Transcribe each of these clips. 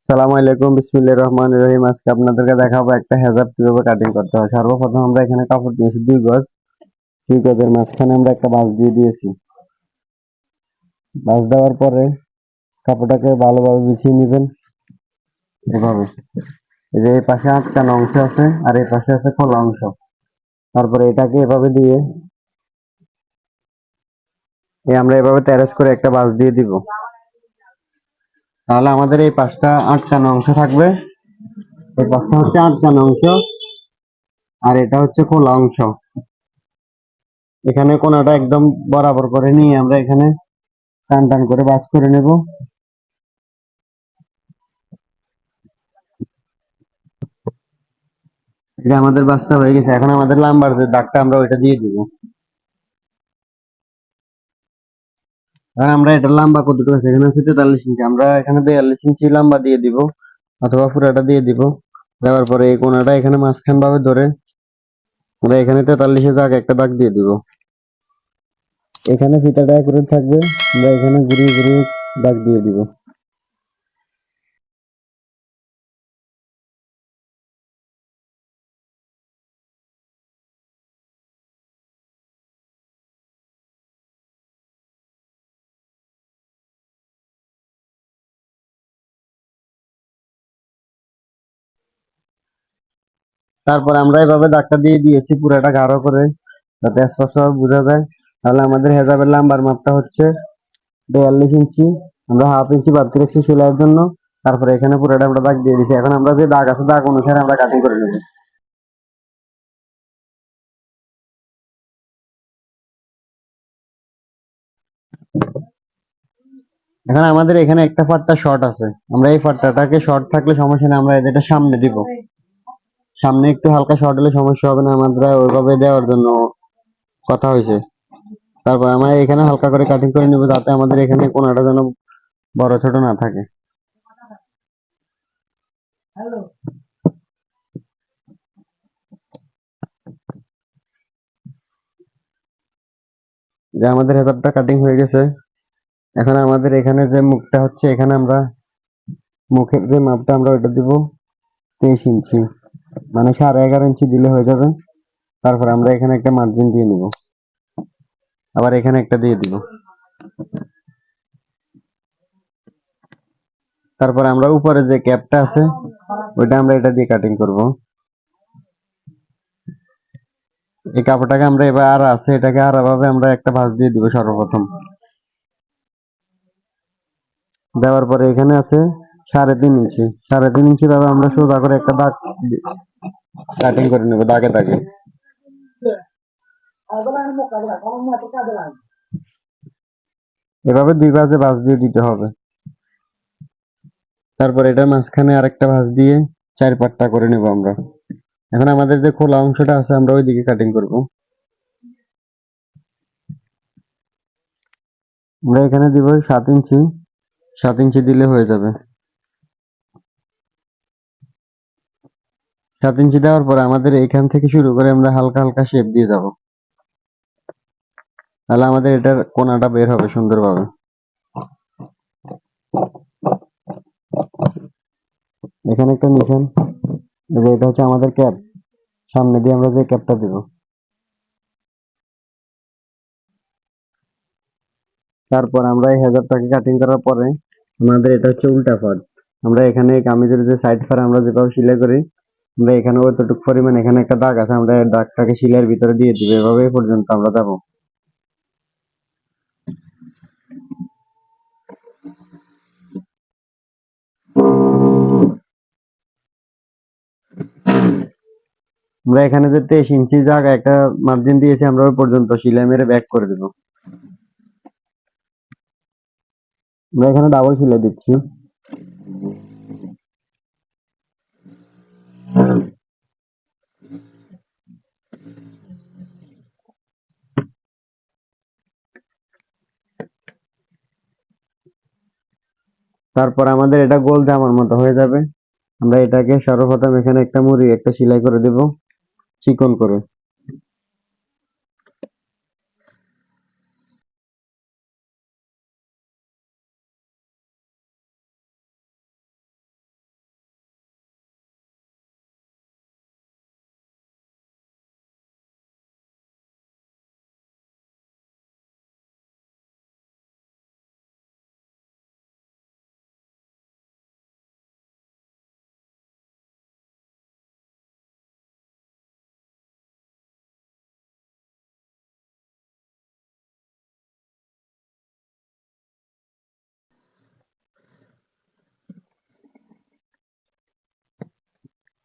সালামু আলাইকুম, বিসমিল্লাহির রহমানির রহিম। আজকে আপনাদেরকে দেখাবো একটা হেজাব কিভাবে কাটিং করতে হয়। সর্বপ্রথম আমরা এখানে কাপড় নিয়েছি 2 গজ। 2 গজের মাঝখানে আমরা একটা ভাঁজ দিয়ে দিয়েছি। ভাঁজ দেওয়ার পরে কাপড়টাকে ভালোভাবে বিছিয়ে নেবেন এভাবে। এই যে এই পাশে আটকানো অংশ আছে আর এই পাশে আছে খোলা অংশ। তারপরে এটাকে এভাবে দিয়ে আমরা এভাবে তেরাস করে একটা ভাঁজ দিয়ে দিব। তাহলে আমাদের এই পাশটা আটকানো অংশ থাকবে। এই পাশটা হচ্ছে আটকানো অংশ আর এটা হচ্ছে খোলা অংশ। এখানে কোনাটা একদম বরাবর করে নিয়ে আমরা এখানে টান টান করে ভাঁজ করে নেব। এটা আমাদের ভাঁজটা হয়ে গেছে। এখন আমাদের লাম্বার যে দাগটা আমরা ওইটা দিয়ে দিব। এখন আমরা এটা লম্বা কতটুকু আছে, এখানে আছে 43 ইঞ্চি, আমরা এখানে 42 ইঞ্চি লম্বা দিয়ে দিব অথবা পুরাটা দিয়ে দিব। দেওয়ার পরে এই কোনাটা এখানে মাঝখান ভাবে ধরে আমরা এখানে 43-এর জায়গায় একটা দাগ দিয়ে দিব। এখানে ফিতাটা অ্যাকুরেট থাকবে, আমরা এখানে ঘুরিয়ে ঘুরিয়ে দাগ দিয়ে দিব। তারপর আমরা এভাবে দাগটা দিয়ে দিয়েছি পুরাটা গাঢ় করে, যাতে স্পষ্টভাবে বোঝা যায়। তাহলে আমাদের হেজাবের লাম্বার মাপটা হচ্ছে 42 ইঞ্চি। আমরা হাফ ইঞ্চি বাড়তি রেখেছি সেলাইয়ের জন্য। তারপরে এখানে পুরোটা আমরা দাগ দিয়ে দিচ্ছি। এখন আমরা যে দাগ আছে দাগ অনুসারে আমরা কাটিং করে নেব। এখন আমাদের এখানে একটা ফাট্টা শর্ট আছে, আমরা এই ফাট্টাটাকে শর্ট থাকলে সমস্যা নেই, আমরা এটা সামনে দিব। সামনে একটু হালকা শর্ট হলে সমস্যা হবে না, আমরা ওইভাবে দেওয়ার জন্য কথা হয়েছে। তারপর আমরা এখানে হালকা করে কাটিং করে নেব, যাতে আমাদের এখানে কোনোটা যেন বড় ছোট না থাকে। যে আমাদের হেতাবটা কাটিং হয়ে গেছে। এখন আমাদের এখানে যে মুখটা হচ্ছে, এখানে আমরা মুখের যে মাপটা আমরা ওইটা দিব 23 ইঞ্চি, মানে 11.5 ইঞ্চি দিলে হয়ে যাবে। তারপর আমরা এখানে একটা মার্জিন দিয়ে নিব, আবার এখানে একটা দিয়ে দিব। তারপর আমরা উপরে যে ক্যাপটা আছে ওইটা আমরা এটা দিয়ে কাটিং করব। এই কাপড়টাকে আমরা এবার আর আছে এটাকে আর ভাবে আমরা একটা ভাঁজ দিয়ে দিব সর্বপ্রথম। দেওয়ার পরে এখানে আছে 3.5 ইঞ্চি, 3.5 ইঞ্চি ভাবে আমরা সোজা করে একটা দাগ কাটিং করে নেব দাগে দাগে। এভাবে 2 ভাঁজে ভাঁজ দিয়ে দিতে হবে। তারপর এটা মাঝখানে আরেকটা ভাঁজ দিয়ে 4 পাট্টা করে নেব আমরা। এখন আমাদের যে খোলা অংশটা আছে আমরা ওইদিকে কাটিং করব। আমরা এখানে দিব 7 ইঞ্চি, 7 ইঞ্চি দিলে হয়ে যাবে। 7 ইঞ্চি দেওয়ার পর আমাদের এখান থেকে শুরু করে আমরা হালকা হালকা শেপ দিয়ে যাব। তাহলে আমাদের এটার কোনাটা বের হবে সুন্দরভাবে। এখানে একটা নিশান, এই যে এটা হচ্ছে আমাদের ক্যাপ, সামনে দিয়ে আমরা যে ক্যাপটা দিব। তারপর আমরা এই হেজাবটাকে কাটিং করার পরে আমাদের এটা হচ্ছে উল্টা পার্ট। আমরা এখানে কামিজের যে সাইড পার আমরা যেভাবে সেলাই করি, আমরা এখানে অতটুকু পরিমাণ এখানে একটা দাগ আছে, আমরা এই দাগটাকে সেলাইয়ের ভিতরে দিয়ে দিব। এভাবে পর্যন্ত আমরা যাবো। আমরা এখানে যে 23 ইঞ্চি জায়গা একটা মার্জিন দিয়েছি, আমরা ওই পর্যন্ত সেলাই মেরে ব্যাক করে দিব। আমরা এখানে ডাবল সেলাই দিচ্ছি। তারপর আমাদের এটা গোল জামার মতো হয়ে যাবে। আমরা এটাকে সর্বপ্রথম এখানে একটা মুড়ি একটা সেলাই করে দেব চিকন করে।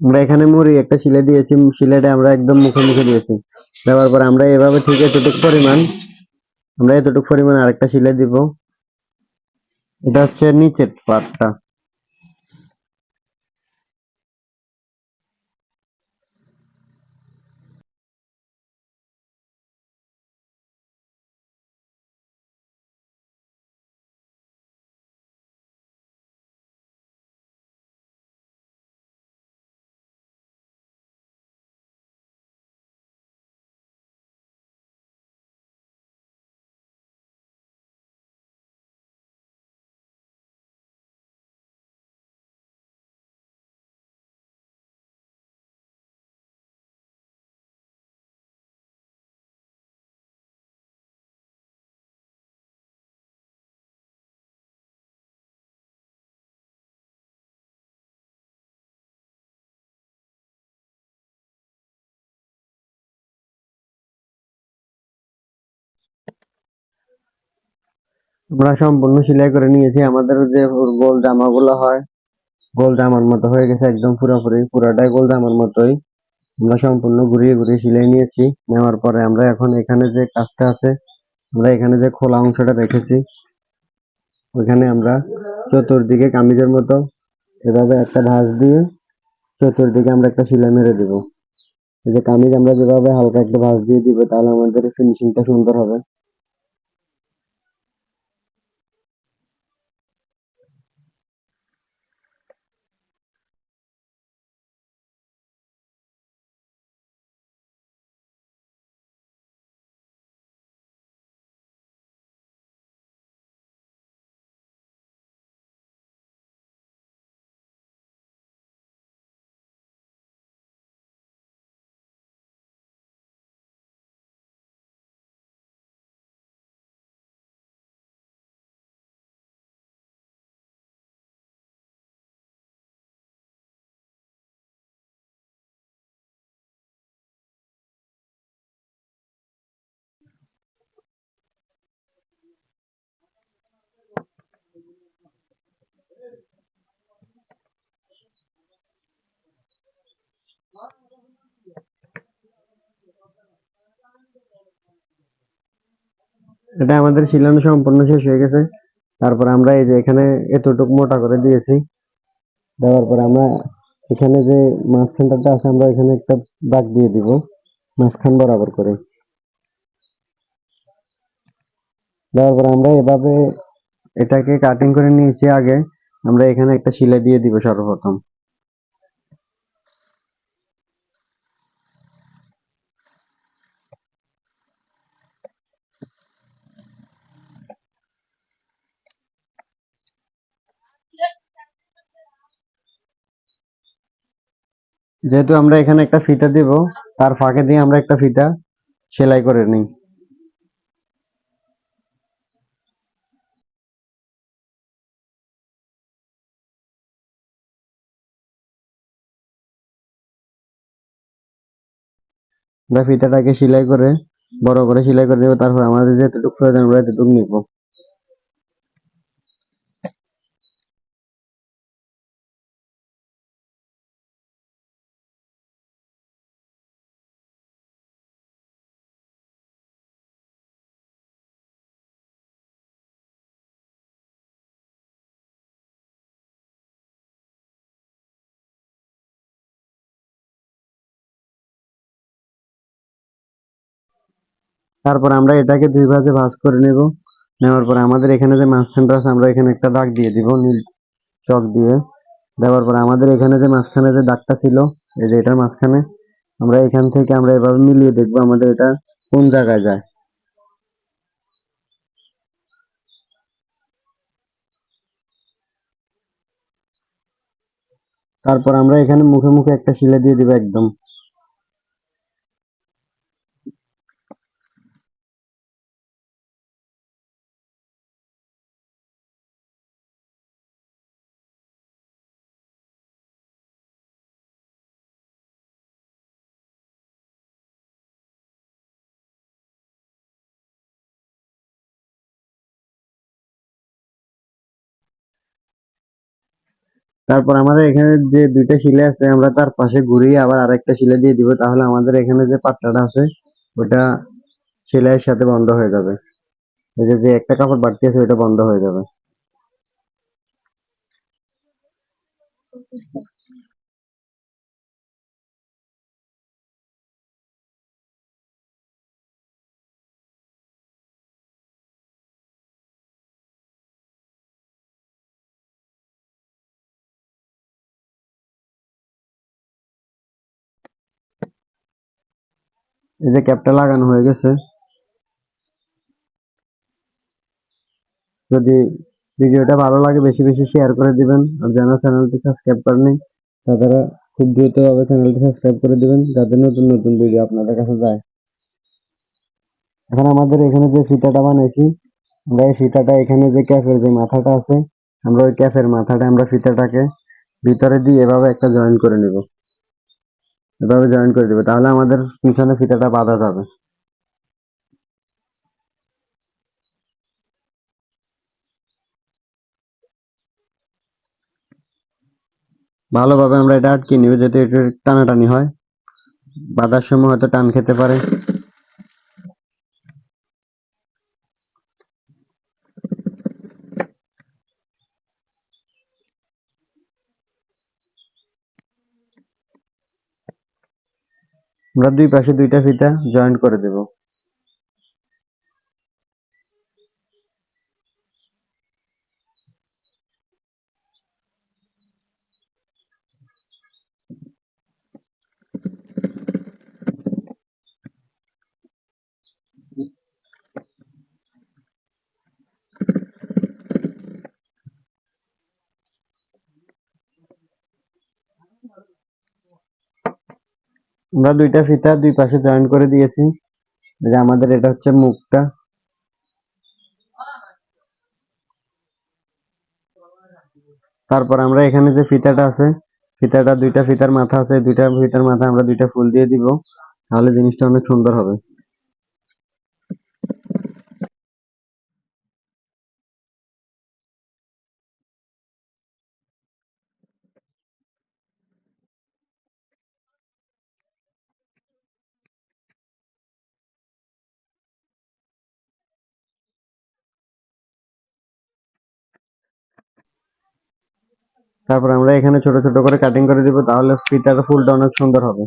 আমরা এখানে মুড়ি একটা শিলে দিয়েছি, শিলেটা আমরা একদম মুখে মুখে দিয়েছি। দেওয়ার পর আমরা এভাবে ঠিক এতটুকু পরিমাণ আরেকটা শিলে দিব। এটা হচ্ছে নিচের পার্টটা। আমরা সম্পূর্ণ সেলাই করে নিয়েছি। আমাদের যে গোল জামাগুলো হয়, গোল জামার মতো হয়ে গেছে একদম পুরোপুরি, পুরাটাই গোল জামার মতোই। আমরা সম্পূর্ণ ঘুরিয়ে ঘুরিয়ে সেলাই নিয়েছি। নেওয়ার পরে আমরা এখন এখানে যে কাজটা আছে, আমরা এখানে যে খোলা অংশটা রেখেছি, ওইখানে আমরা চতুর্দিকে কামিজের মতো এভাবে একটা ভাঁজ দিয়ে চতুর্দিকে আমরা একটা সেলাই মেরে দিব। এই যে কামিজ আমরা যেভাবে হালকা একটা ভাঁজ দিয়ে দিব, তাহলে আমাদের ফিনিশিংটা সুন্দর হবে। এটা আমাদের সিলানো সম্পূর্ণ শেষ হয়ে গেছে। তারপর আমরা এই যে এখানে এতটুকু মোটা করে দিয়েছি। দেওয়ার পর আমরা এখানে যে মাছ সেন্টারটা আছে, আমরা এখানে একটা দাগ দিয়ে দিব মাঝখান বরাবর করে। দেওয়ার পর আমরা এভাবে এটাকে কাটিং করে নিয়েছি আগে। আমরা এখানে একটা সেলাই দিয়ে দিব সর্বপ্রথম। যেহেতু আমরা এখানে একটা ফিতা দিব, তার ফাঁকে দিয়ে আমরা একটা ফিতা সেলাই করে নিই। আমরা ফিতাটাকে সেলাই করে বড় করে সেলাই করে নিব। তারপর আমাদের যেটুকু প্রয়োজন আমরা এতটুকু নিব। তারপর আমরা এটাকে দুই ভাঁজে ভাঁজ করে নেব। নেওয়ার পর আমাদের এখানে যে মাঝখানটা আছে, আমরা এখানে একটা দাগ দিয়ে দিব নীল চক দিয়ে। দেওয়ার পর আমাদের এখানে যে মাঝখানে যে দাগটা ছিল, এই যে এটার মাঝখানে, আমরা এখান থেকে আমরা এভাবে মিলিয়ে দেখবো আমাদের এটা কোন জায়গায় যায়। তারপর আমরা এখানে মুখে মুখে একটা সেলাই দিয়ে দিব একদম। তারপর আমাদের এখানে যে দুইটা শিলা আছে আমরা তার পাশে ঘুরিয়ে আবার আরেকটা শিলা দিয়ে দিব, তাহলে আমাদের এখানে যে পাট্টাটা আছে ওটা সেলাইয়ের সাথে বন্ধ হয়ে যাবে। এই যে যে একটা কাপড় বাড়তি আছে ওটা বন্ধ হয়ে যাবে। এই যে ক্যাপটা লাগানো হয়ে গেছে। যদি ভিডিওটা ভালো লাগে বেশি বেশি শেয়ার করে দিবেন, আর যারা চ্যানেলটি সাবস্ক্রাইব করেনি তারা খুব দ্রুতভাবে চ্যানেলটি সাবস্ক্রাইব করে দিবেন যাতে নতুন নতুন ভিডিও আপনাদের কাছে যায়। এখন আমাদের এখানে যে ফিতাটা বানাইছি, আমরা এই ফিতাটা এখানে যে ক্যাফের যে মাথাটা আছে, আমরা ওই ক্যাফের মাথাটা আমরা ফিতাটাকে ভিতরে দিয়ে এভাবে একটা জয়েন করে নিব। এভাবে জয়েন করে দিব, তাহলে আমাদের পিছনে ফিতাটা বাঁধা যাবে। ভালোভাবে আমরা এটা আটকে নিব, যাতে এটা টানাটানি হয়, বাঁধার সময় হয়তো টান খেতে পারে। আমরা দুই পাশে দুইটা ফিতা জয়েন্ট করে দেব। আমরা দুইটা ফিতা দুই পাশে জয়েন্ট করে দিয়েছি। এই যে আমাদের এটা হচ্ছে মুখটা। তারপর আমরা এখানে যে ফিতাটা আছে, ফিতাটা দুইটা ফিতার মাথা আছে, দুইটা ফিতার মাথা আমরা দুইটা ফুল দিয়ে দিব, তাহলে জিনিসটা অনেক সুন্দর হবে। তারপর আমরা এখানে ছোট ছোট করে কাটিং করে দিব, তাহলে ফিতার ফুলটা অনেক সুন্দর হবে।